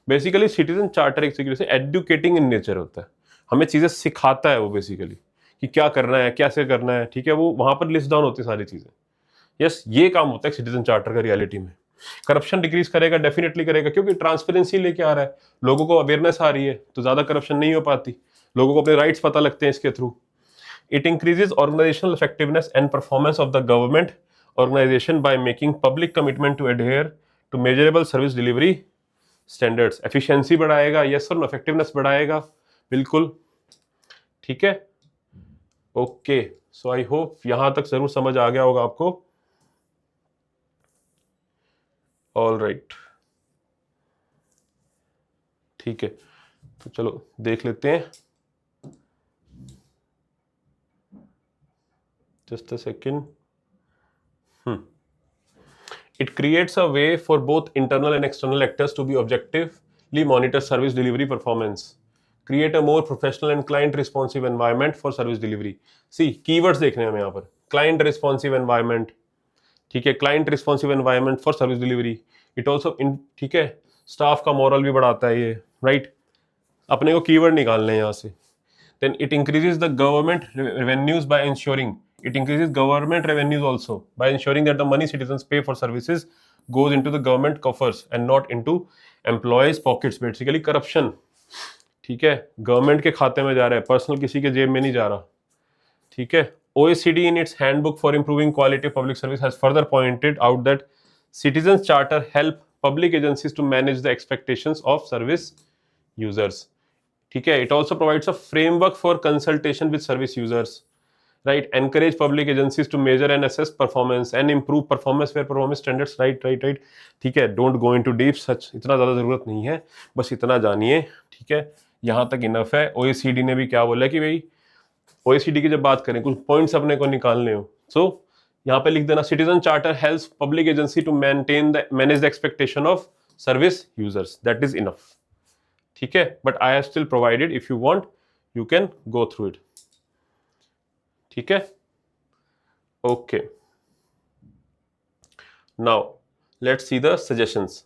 Basically citizen charter एक तरीके से एडुकेटिंग इन नेचर होता है, हमें चीजें सिखाता है वो बेसिकली कि क्या करना है, कैसे करना है. ठीक है, वो वहां पर लिस्ट डाउन होती है सारी चीजें. यस, ये काम होता है सिटीजन चार्टर का रियलिटी में. करप्शन डिक्रीज करेगा, डेफिनेटली करेगा, क्योंकि ट्रांसपेरेंसी लेके आ रहा है, लोगों को अवेयरनेस आ रही है, तो ज्यादा करप्शन नहीं हो पाती, लोगों को अपने राइट्स पता लगते हैं इसके through. It increases organisational effectiveness and performance of the government organisation by making public commitment to adhere to measurable service delivery standards. Efficiency बढ़ाएगा, यस और नो, इफेक्टिवनेस बढ़ाएगा, बिल्कुल. ठीक है, ओके. सो आई होप यहां तक जरूर समझ आ गया होगा आपको. ऑल राइट, ठीक है, तो चलो देख लेते हैं. Just a second. It creates a way for both internal and external actors to be objectively monitor service delivery performance. Create a more professional and client responsive environment for service delivery. See, keywords देखने हैं हमें यहाँ पर. Client responsive environment. ठीक है, client responsive environment for service delivery. It also ठीक है, स्टाफ का मॉरल भी बढ़ाता है ये, राइट. अपने को कीवर्ड निकालने हैं यहाँ से. Then it increases the government revenues by ensuring. It increases government revenues also by ensuring that the money citizens pay for services goes into the government coffers and not into employees pockets. Basically corruption, ठीक है, गवर्नमेंट के खाते में जा रहा है, पर्सनल किसी के जेब में नहीं जा रहा. ठीक है. OECD in its handbook for improving quality of public service has further pointed out that citizens charter help public agencies to manage the expectations of service users. ठीक है. It also provides a framework for consultation with service users, right? Encourage public agencies to measure and assess performance and improve performance where performance standards, right. ठीक है. Don't go into deep such, इतना ज़्यादा ज़रूरत नहीं है, बस इतना जानिए. ठीक है, यहाँ तक इनफ है. OECD ने भी क्या बोला कि भाई OECD की जब बात करें, कुछ पॉइंट्स अपने को निकालने हो, सो यहाँ पे लिख देना, citizen charter helps public agency to manage the expectation of service users. That is enough. ठीक है, but I have still provided, if you want you can go through it. ठीक है, okay, now let's see the suggestions.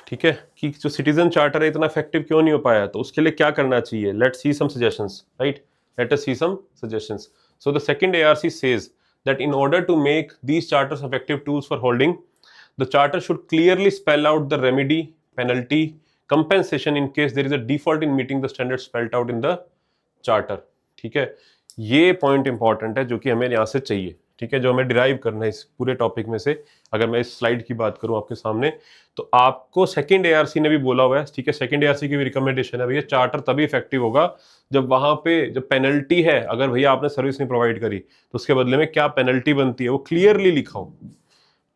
ठीक है, कि जो सिटीजन चार्टर है इतना इफेक्टिव क्यों नहीं हो पाया, तो उसके लिए क्या करना चाहिए, let's see some suggestions, right, let us see some suggestions. So the second ARC says that in order to make these charters effective tools for holding, the charter should clearly spell out the remedy, penalty, compensation in case there is a default in meeting the standards spelled out in the charter। ठीक है, ये पॉइंट इंपॉर्टेंट है जो कि हमें यहाँ से चाहिए। ठीक है, जो हमें डिराइव करना है इस पूरे टॉपिक में से। अगर मैं इस स्लाइड की बात करूँ आपके सामने, तो आपको सेकंड ARC ने भी बोला हुआ है, ठीक है, सेकंड ARC की भी रिकमेंडेशन है भैया, चार्टर तभी इफेक्टिव होगा जब वहां पे जब पेनल्टी है, अगर भैया आपने सर्विस नहीं प्रोवाइड करी तो उसके बदले में क्या पेनल्टी बनती है वो क्लियरली लिखा हो।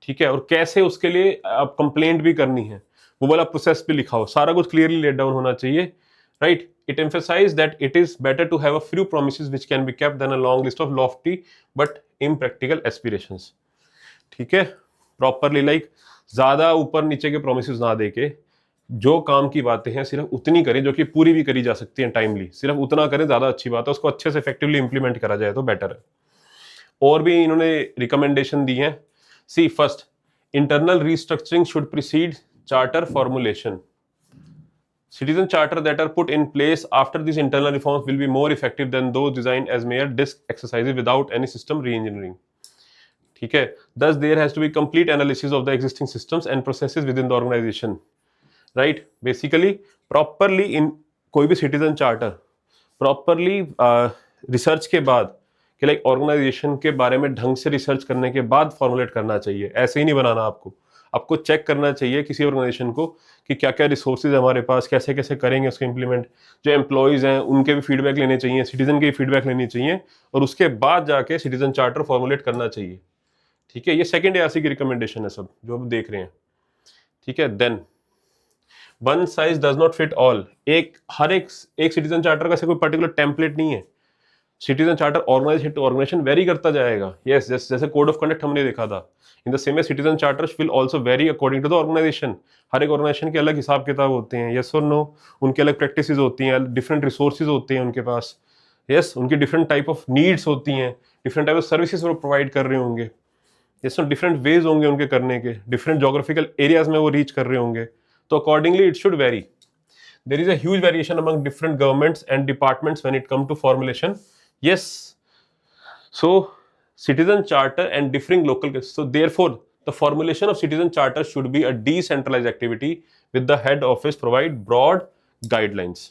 ठीक है, और कैसे उसके लिए आप कंप्लेंट भी करनी है वो वाला प्रोसेस भी लिखा हो, सारा कुछ क्लियरली लेट डाउन होना चाहिए, right. It emphasized that it is better to have a few promises which can be kept than a long list of lofty but impractical aspirations। ठीक है, प्रॉपरली लाइक ज्यादा ऊपर नीचे के प्रोमिसेस ना देके जो काम की बातें हैं सिर्फ उतनी करें जो कि पूरी भी करी जा सकती है टाइमली, सिर्फ उतना करें, ज्यादा अच्छी बात है, उसको अच्छे से इफेक्टिवली इंप्लीमेंट करा जाए तो बेटर है। और भी इन्होंने रिकमेंडेशन दी है। See first, internal restructuring should precede charter formulation. Citizen charter that are put in place after these internal reforms will be more effective than those designed as mere disk exercises without any system re-engineering। ठीक है, thus there has to be complete analysis of the existing systems and processes within the organization, right। basically properly in कोई भी citizen charter properly रिसर्च के बाद कि लाइक ऑर्गेनाइजेशन के बारे में ढंग से रिसर्च करने के बाद फॉर्मुलेट करना चाहिए, ऐसे ही नहीं बनाना। आपको चेक करना चाहिए किसी ऑर्गेनाइजेशन को कि क्या क्या रिसोर्सेज है हमारे पास, कैसे कैसे करेंगे उसको इम्प्लीमेंट, जो एम्प्लॉयज़ हैं उनके भी फीडबैक लेने चाहिए, सिटीजन के भी फीडबैक लेनी चाहिए, और उसके बाद जाके सिटीजन चार्टर फॉर्मुलेट करना चाहिए। ठीक है, ये सेकंड ARC की रिकमेंडेशन है सब जो आप देख रहे हैं। ठीक है, then one size does not fit all. हर एक सिटीजन चार्टर का कोई पर्टिकुलर टेम्पलेट नहीं है। Citizen charter organization to organization vary करता जाएगा। यस, जैसे कोड ऑफ कंडक्ट हमने देखा था, in the same way citizen charters will also vary according to the organization. हर एक ऑर्गेनाइजेशन के अलग हिसाब किताब होते हैं, यस और नो, उनके अलग प्रैक्टिसेस होती हैं, डिफरेंट रिसोर्सेज होते हैं उनके पास, यस, उनकी डिफरेंट टाइप ऑफ नीड्स होती हैं, डिफरेंट टाइप ऑफ सर्विसेज वो प्रोवाइड कर रहे होंगे, यस, डिफरेंट वेज होंगे उनके करने के, डिफरेंट जोग्राफिकल एरियाज में वो रीच कर रहे होंगे, तो accordingly it should very. There is a huge variation among different governments and departments when it comes to formulation. Yes, so citizen charter and differing local cases. So therefore, the formulation of citizen charter should be a decentralized activity with the head office provide broad guidelines.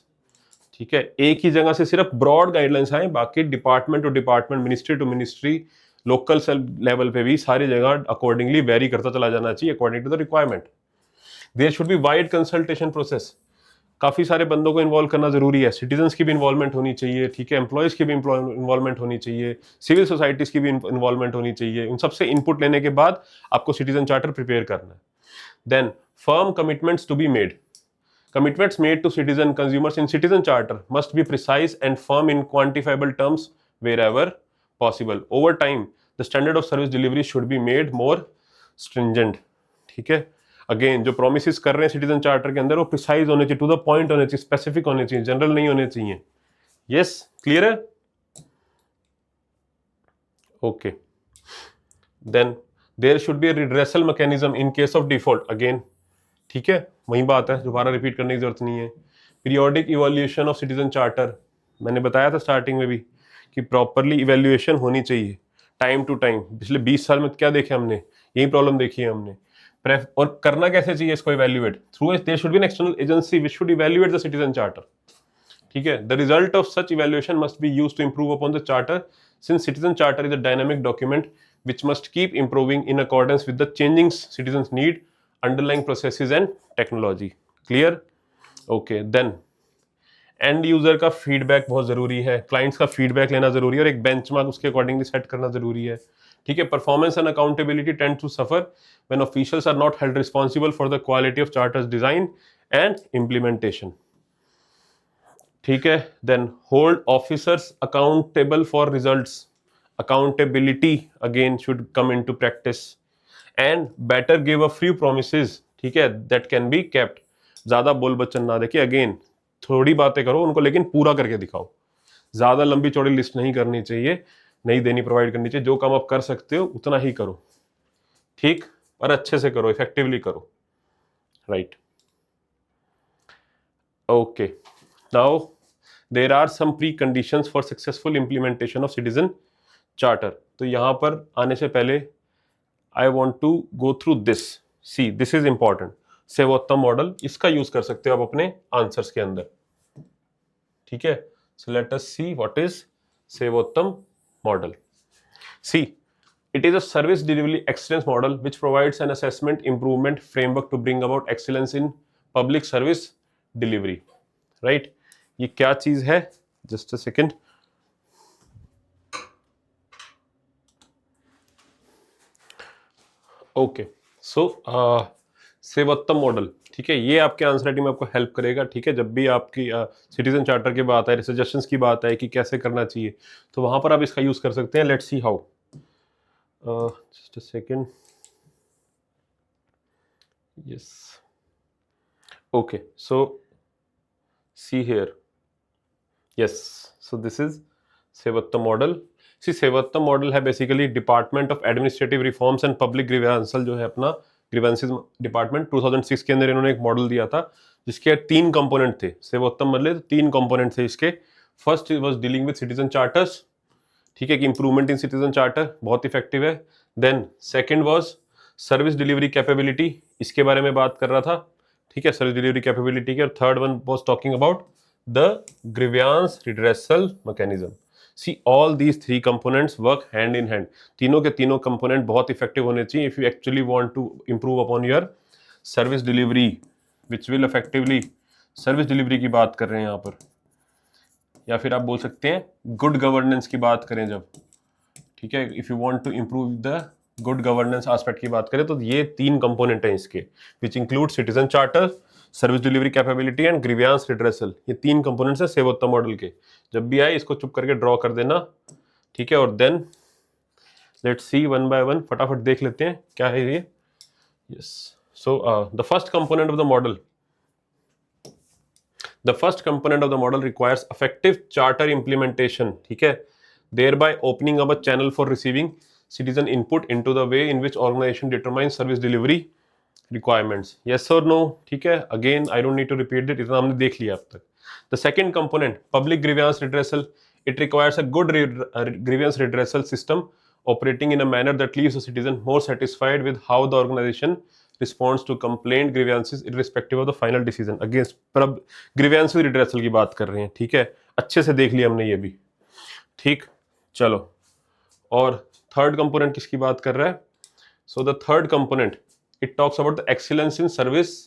ठीक है, एक ही जगह से सिर्फ ब्रॉड गाइडलाइंस आए, बाकी department to department, ministry to ministry, local cell level पे भी सारी जगह अकॉर्डिंगली वेरी करता चला जाना चाहिए according to the requirement. There should be wide consultation process. काफ़ी सारे बंदों को इन्वॉल्व करना जरूरी है, सिटीजन्स की भी इन्वॉल्वमेंट होनी चाहिए, ठीक है, एम्प्लॉयज़ की भी इन्वॉल्वमेंट होनी चाहिए, सिविल सोसाइटीज़ की भी इन्वॉल्वमेंट होनी चाहिए। उन सबसे इनपुट लेने के बाद आपको सिटीजन चार्टर प्रिपेयर करना है। Then firm commitments to be made. Commitments made to citizen consumers in citizen charter must be precise and firm in quantifiable terms wherever possible. Over time, the standard of service delivery should be made more stringent. ठीक है, अगेन जो प्रोमिस कर रहे हैं सिटीजन चार्टर के अंदर वो प्रिसाइज होने चाहिए, टू द पॉइंट होने चाहिए, स्पेसिफिक होने चाहिए, जनरल नहीं होने चाहिए। यस, क्लियर है? Okay, then there should be a redressal mechanism in case of default. Again ठीक है, वही बात है, दोबारा रिपीट करने की जरूरत नहीं है। Periodic evaluation of citizen charter, मैंने बताया था स्टार्टिंग में भी कि प्रॉपरली इवैल्यूएशन होनी चाहिए टाइम टू टाइम। पिछले 20 साल में क्या देखे हमने, यही प्रॉब्लम देखी है हमने। और करना कैसे चाहिए इसको evaluate, through there should be an external agency which should evaluate the citizen charter. ठीक है, the result of such evaluation must be used to improve upon the charter, since citizen charter is a dynamic document which must keep improving in accordance with the changing citizens need, underlying processes and technology. Clear? Okay, then end user का फीडबैक बहुत जरूरी है, क्लाइंट्स का फीडबैक लेना जरूरी है और एक बेंचमार्क उसके अकॉर्डिंगली सेट करना जरूरी है। ठीक है, performance and accountability tend to suffer when officials are not held responsible for the quality of charters design and implementation. ठीक है, then hold officers accountable for results. Accountability again should come into practice. And better give a few promises, ठीक है, दैट कैन बी केप्ट। ज्यादा बोल बच्चन ना देखिए, अगेन थोड़ी बातें करो उनको, लेकिन पूरा करके दिखाओ। ज्यादा लंबी चौड़ी लिस्ट नहीं करनी चाहिए, नहीं देनी, प्रोवाइड करनी चाहिए। जो काम आप कर सकते हो उतना ही करो, ठीक, और अच्छे से करो, इफेक्टिवली करो, right. Okay, now there are some preconditions for successful implementation of citizen charter. तो यहां पर आने से पहले I want to go through this. See, this is important. Sevottam model, इसका यूज कर सकते हो आप अपने आंसर्स के अंदर, ठीक है। So let us see what is Sevottam model. See, it is a service delivery excellence model which provides an assessment improvement framework to bring about excellence in public service delivery, right? ये क्या चीज है, just a second. Okay, so Sevottam model, ठीक है, ये आपके आंसर राइटिंग में आपको हेल्प करेगा, ठीक है। जब भी आपकी सिटीजन चार्टर की बात है, सजेशंस की बात है कि कैसे करना चाहिए, तो वहां पर आप इसका यूज कर सकते हैं। Let's see how. Just a second, yes, okay, so see here, yes, so this is Sevottam model. See, Sevottam model है basically department of administrative reforms and public grievances, जो है अपना ग्रीवेंसेस डिपार्टमेंट, 2006 के अंदर इन्होंने एक मॉडल दिया था जिसके 3 कंपोनेंट थे। सेवोत्तम मॉडल 3 कंपोनेंट थे इसके। First was dealing with citizen charters, ठीक है, कि इंप्रूवमेंट इन सिटीजन चार्टर बहुत इफेक्टिव है। Then second was service delivery capability, इसके बारे में बात कर रहा था, ठीक है, सर्विस डिलीवरी कैपेबिलिटी के। और third one was talking about the grievance redressal mechanism. See, all these 3 components work hand in hand. तीनों के तीनों कंपोनेंट बहुत इफेक्टिव होने चाहिए if you actually want to improve upon your service delivery, which will effectively, service delivery की बात कर रहे हैं यहाँ पर, या फिर आप बोल सकते हैं गुड गवर्नेंस की बात करें जब, ठीक है, if you want to improve the good governance aspect की बात करें, तो ये 3 कंपोनेंट हैं इसके, which include citizen charter, service delivery capability and grievance redressal. ये 3 कंपोनेंट्स हैं सेवोत्तम मॉडल के। जब भी आए इसको चुप करके ड्रॉ कर देना, ठीक है। और देन let's see one by one, फटाफट देख लेते हैं क्या है ये। Yes, so the first component of the model, the first component of the model requires effective charter implementation, ठीक है, thereby opening up a channel for receiving citizen input into the way in which organization determines service delivery requirements. Yes or no, ठीक है, again I don't need to repeat it, इतना हमने देख लिया अब तक। The second component, public grievance redressal, it requires a good grievance redressal system operating in a manner that leaves the citizen more satisfied with how the organization responds to complaint grievances irrespective of the final decision against। पर अब ग्रीवेंस रिड्रेसल की बात कर रहे हैं, ठीक है, अच्छे से देख लिया हमने ये भी, ठीक, चलो। और थर्ड कंपोनेंट किसकी बात कर रहा है? So the third component, it talks about the excellence in service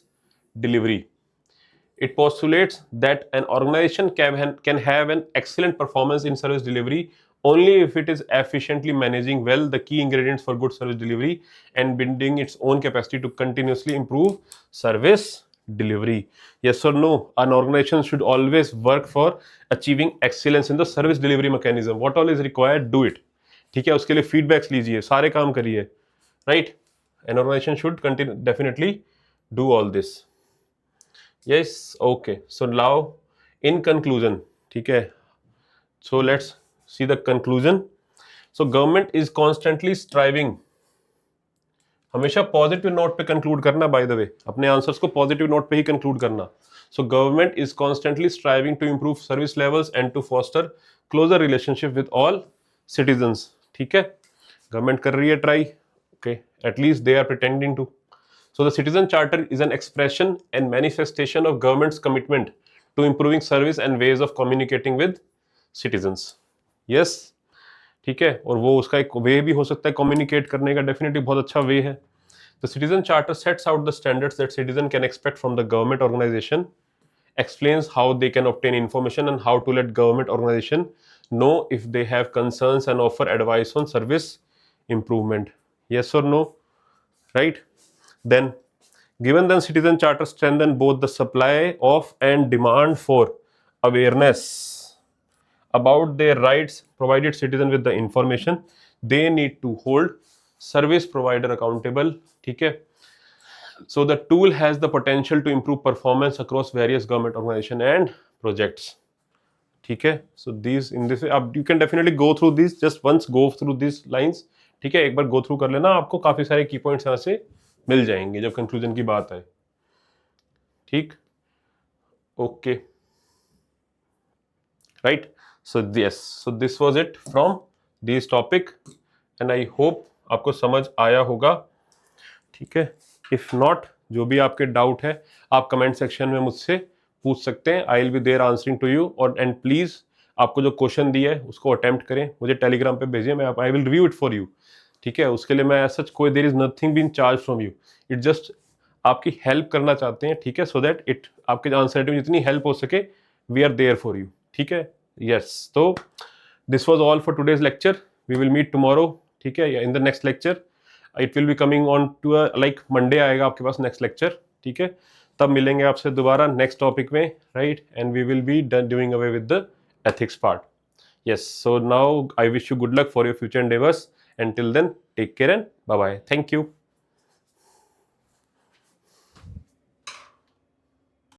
delivery. It postulates that an organization can have an excellent performance in service delivery only if it is efficiently managing well the key ingredients for good service delivery and building its own capacity to continuously improve service delivery. Yes or no? An organization should always work for achieving excellence in the service delivery mechanism. What all is required, do it. ठीक है, उसके लिए फीडबैक्स लीजिए, सारे काम करिए, right. An organization should continue definitely do all this. Yes, okay, so now in conclusion, ठीक है, so let's see the conclusion. So government is constantly striving, हमेशा पॉजिटिव नोट पे कंक्लूड करना, बाय द वे अपने आंसर्स को पॉजिटिव नोट पे ही कंक्लूड करना। So government is constantly striving to improve service levels and to foster closer relationship with all citizens, ठीक है, गवर्नमेंट कर रही है try, okay, at least they are pretending to. So the Citizen Charter is an expression and manifestation of government's commitment to improving service and ways of communicating with citizens. Yes, ठीक है, और वो उसका एक वे भी हो सकता है कम्युनिकेट करने का, डेफिनेटली बहुत अच्छा वे है। The Citizen Charter sets out the standards that citizen can expect from the government organization, explains how they can obtain information and how to let government organization know if they have concerns and offer advice on service improvement. Yes or no, right? Then, given the Citizen Charter strengthen both the supply of and demand for awareness about their rights, provided citizen with the information they need to hold service provider accountable, ठीक है। So the tool has the potential to improve performance across various government organization and projects, ठीक है। So these in this अब you can definitely go through this, just once go through these lines, ठीक है, एक बार go through कर लेना, आपको काफी सारे की पॉइंट्स यहाँ से मिल जाएंगे जब कंक्लूजन की बात आए, ठीक, okay, right. So yes, so this was it from this topic and I hope आपको समझ आया होगा, ठीक है। इफ नॉट, जो भी आपके डाउट है आप कमेंट सेक्शन में मुझसे पूछ सकते हैं, I will be there answering to you. और एंड प्लीज आपको जो क्वेश्चन दिया है उसको अटेम्प्ट करें, मुझे टेलीग्राम पे भेजिए, मैं I will review it for you, ठीक है। उसके लिए मैं सच कोई there is nothing being charge from you, it just आपकी हेल्प करना चाहते हैं, ठीक है, सो दैट इट आपके आंसर में जितनी हेल्प हो सके we are there for you, ठीक है। यस, तो this was all for today's lecture, we will meet tomorrow, ठीक है, in the next lecture. It will be coming on to like Monday आएगा आपके पास नेक्स्ट लेक्चर, ठीक है। तब मिलेंगे आपसे दोबारा नेक्स्ट टॉपिक में, right, and we will be doing away with the ethics part. Yes, so now I wish you good luck for your future endeavors. Until then, take care and bye bye. Thank you.